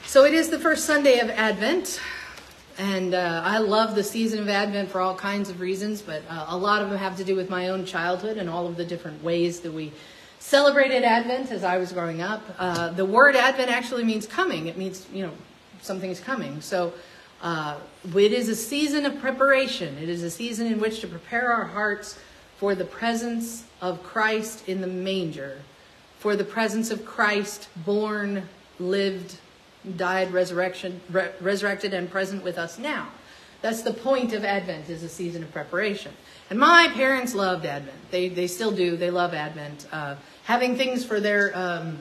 So it is the first Sunday of Advent, and I love the season of Advent for all kinds of reasons, but a lot of them have to do with my own childhood and all of the different ways that we celebrated Advent as I was growing up. The word Advent actually means coming. It means, something's coming. So it is a season of preparation. It is a season in which to prepare our hearts for the presence of Christ in the manger, for the presence of Christ born, lived, died, resurrected, and present with us now. That's the point of Advent, is a season of preparation. And my parents loved Advent. They still do. They love Advent. Having things for their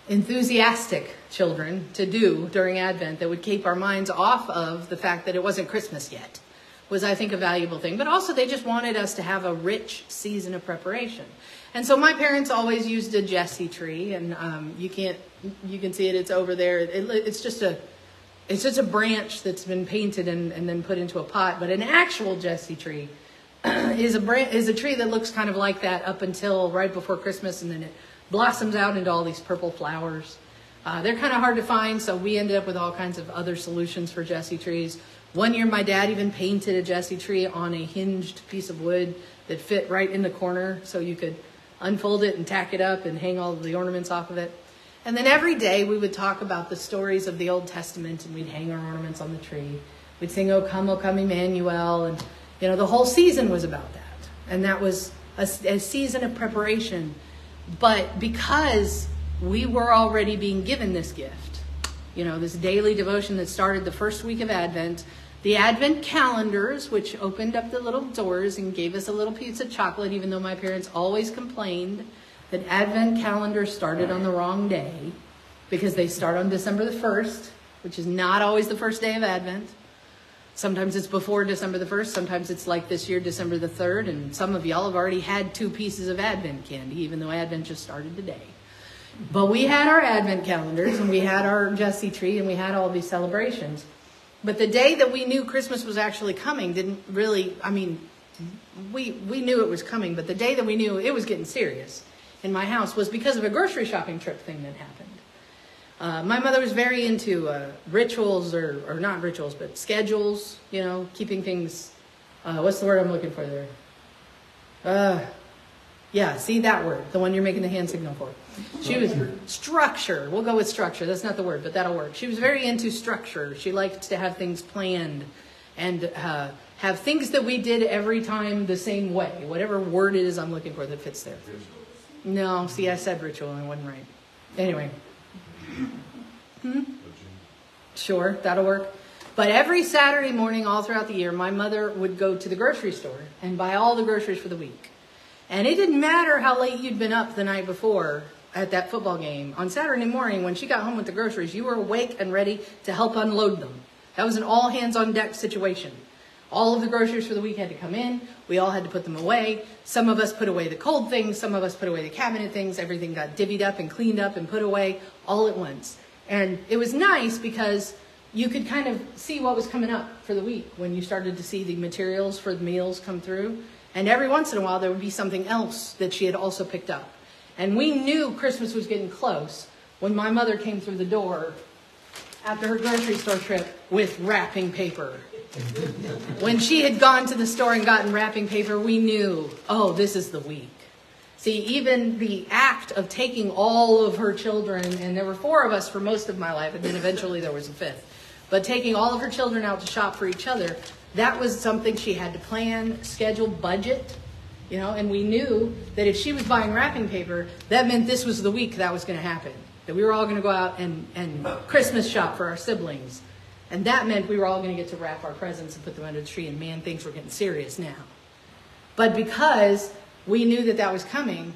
enthusiastic children to do during Advent that would keep our minds off of the fact that it wasn't Christmas yet was, I think, a valuable thing. But also they just wanted us to have a rich season of preparation. And so my parents always used a Jesse tree, and you can see it. It's over there. It's just a branch that's been painted and then put into a pot. But an actual Jesse tree is a tree that looks kind of like that up until right before Christmas, and then it blossoms out into all these purple flowers. They're kind of hard to find, so we ended up with all kinds of other solutions for Jesse trees. One year my dad even painted a Jesse tree on a hinged piece of wood that fit right in the corner, so you could unfold it and tack it up and hang all of the ornaments off of it. And then every day we would talk about the stories of the Old Testament, and we'd hang our ornaments on the tree. We'd sing, O come, Emmanuel. And, the whole season was about that. And that was a season of preparation. But because we were already being given this gift, this daily devotion that started the first week of Advent, the Advent calendars, which opened up the little doors and gave us a little piece of chocolate, even though my parents always complained that Advent calendars started on the wrong day because they start on December the 1st, which is not always the first day of Advent. Sometimes it's before December the 1st. Sometimes it's like this year, December the 3rd. And some of y'all have already had 2 pieces of Advent candy, even though Advent just started today. But we had our Advent calendars, and we had our Jesse tree, and we had all these celebrations. But the day that we knew Christmas was actually coming didn't really, we knew it was coming, but the day that we knew it was getting serious in my house was because of a grocery shopping trip thing that happened. My mother was very into rituals, or not rituals, but schedules, keeping things, what's the word I'm looking for there? Yeah, see that word, the one you're making the hand signal for. She was structure. We'll go with structure. That's not the word, but that'll work. She was very into structure. She liked to have things planned and have things that we did every time the same way. Whatever word it is I'm looking for that fits there. No, see, I said ritual and it wasn't right. Anyway. Sure, that'll work. But every Saturday morning all throughout the year, my mother would go to the grocery store and buy all the groceries for the week. And it didn't matter how late you'd been up the night before at that football game. On Saturday morning, when she got home with the groceries, you were awake and ready to help unload them. That was an all-hands-on-deck situation. All of the groceries for the week had to come in. We all had to put them away. Some of us put away the cold things. Some of us put away the cabinet things. Everything got divvied up and cleaned up and put away all at once. And it was nice because you could kind of see what was coming up for the week when you started to see the materials for the meals come through. And every once in a while, there would be something else that she had also picked up. And we knew Christmas was getting close when my mother came through the door after her grocery store trip with wrapping paper. When she had gone to the store and gotten wrapping paper, we knew, oh, this is the week. See, even the act of taking all of her children, and there were 4 of us for most of my life, and then eventually there was a 5th, but taking all of her children out to shop for each other, that was something she had to plan, schedule, budget, and we knew that if she was buying wrapping paper, that meant this was the week that was going to happen, that we were all going to go out and Christmas shop for our siblings. And that meant we were all going to get to wrap our presents and put them under the tree, and man, things were getting serious now. But because we knew that that was coming,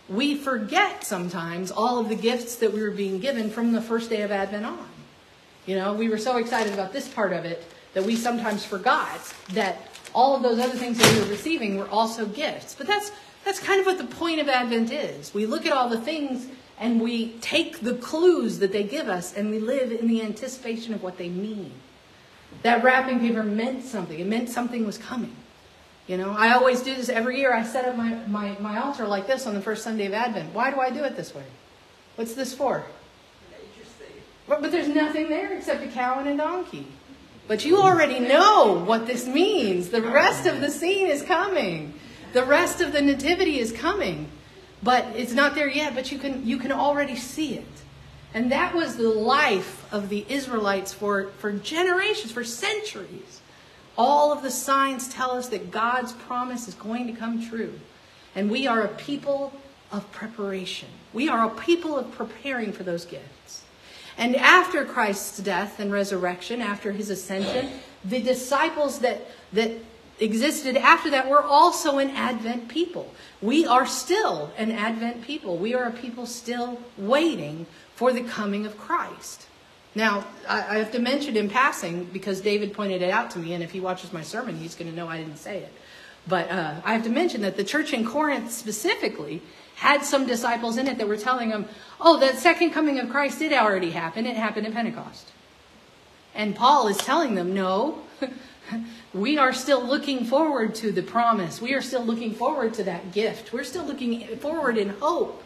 we forget sometimes all of the gifts that we were being given from the first day of Advent on. We were so excited about this part of it that we sometimes forgot that all of those other things that we were receiving were also gifts. But that's kind of what the point of Advent is. We look at all the things and we take the clues that they give us and we live in the anticipation of what they mean. That wrapping paper meant something. It meant something was coming. I always do this every year. I set up my altar like this on the first Sunday of Advent. Why do I do it this way? What's this for? But there's nothing there except a cow and a donkey. But you already know what this means. The rest of the scene is coming. The rest of the nativity is coming. But it's not there yet, but you can already see it. And that was the life of the Israelites for generations, for centuries. All of the signs tell us that God's promise is going to come true. And we are a people of preparation. We are a people of preparing for those gifts. And after Christ's death and resurrection, after his ascension, the disciples that existed after that were also an Advent people. We are still an Advent people. We are a people still waiting for the coming of Christ. Now, I have to mention in passing, because David pointed it out to me, and if he watches my sermon, he's going to know I didn't say it. But I have to mention that the church in Corinth specifically had some disciples in it that were telling them, oh, the second coming of Christ did already happen. It happened at Pentecost. And Paul is telling them, no, we are still looking forward to the promise. We are still looking forward to that gift. We're still looking forward in hope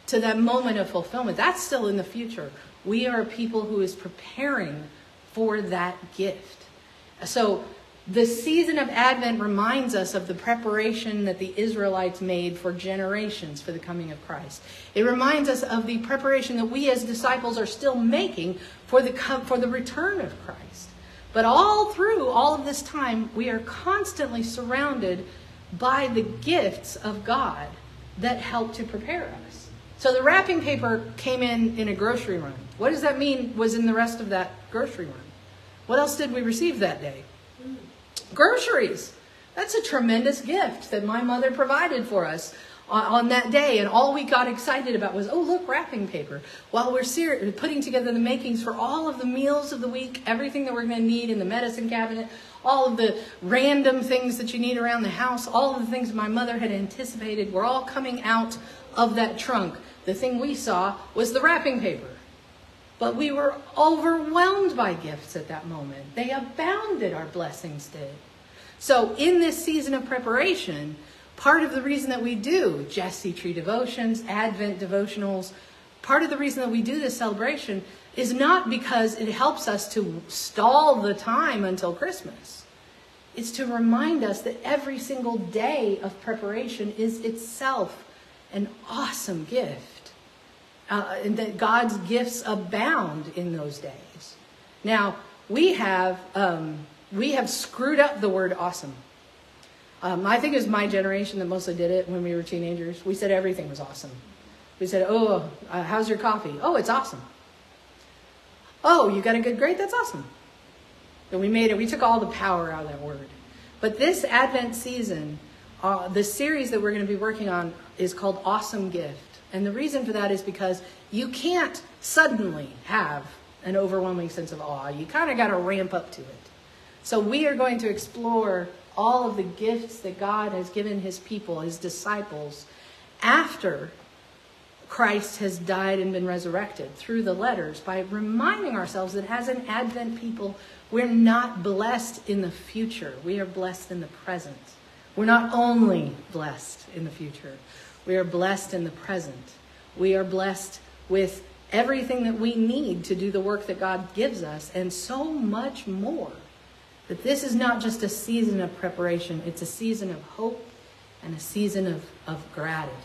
to that moment of fulfillment. That's still in the future. We are a people who is preparing for that gift. So the season of Advent reminds us of the preparation that the Israelites made for generations for the coming of Christ. It reminds us of the preparation that we as disciples are still making for the return of Christ. But all through all of this time, we are constantly surrounded by the gifts of God that help to prepare us. So the wrapping paper came in a grocery run. What does that mean was in the rest of that grocery run? What else did we receive that day? Groceries. That's a tremendous gift that my mother provided for us on that day. And all we got excited about was, oh, look, wrapping paper. While we're putting together the makings for all of the meals of the week, everything that we're going to need in the medicine cabinet, all of the random things that you need around the house, all of the things my mother had anticipated were all coming out of that trunk. The thing we saw was the wrapping paper. But we were overwhelmed by gifts at that moment. They abounded, our blessings did. So in this season of preparation, part of the reason that we do Jesse Tree devotions, Advent devotionals, part of the reason that we do this celebration is not because it helps us to stall the time until Christmas. It's to remind us that every single day of preparation is itself an awesome gift. And that God's gifts abound in those days. Now, we have screwed up the word awesome. I think it was my generation that mostly did it when we were teenagers. We said everything was awesome. We said, how's your coffee? Oh, it's awesome. Oh, you got a good grade? That's awesome. And we took all the power out of that word. But this Advent season, the series that we're going to be working on is called Awesome Gift. And the reason for that is because you can't suddenly have an overwhelming sense of awe. You kind of got to ramp up to it. So we are going to explore all of the gifts that God has given his people, his disciples, after Christ has died and been resurrected through the letters, by reminding ourselves that as an Advent people, we're not blessed in the future. We are blessed in the present. We're not only blessed in the future. We are blessed in the present. We are blessed with everything that we need to do the work that God gives us, and so much more. That this is not just a season of preparation, it's a season of hope and a season of gratitude.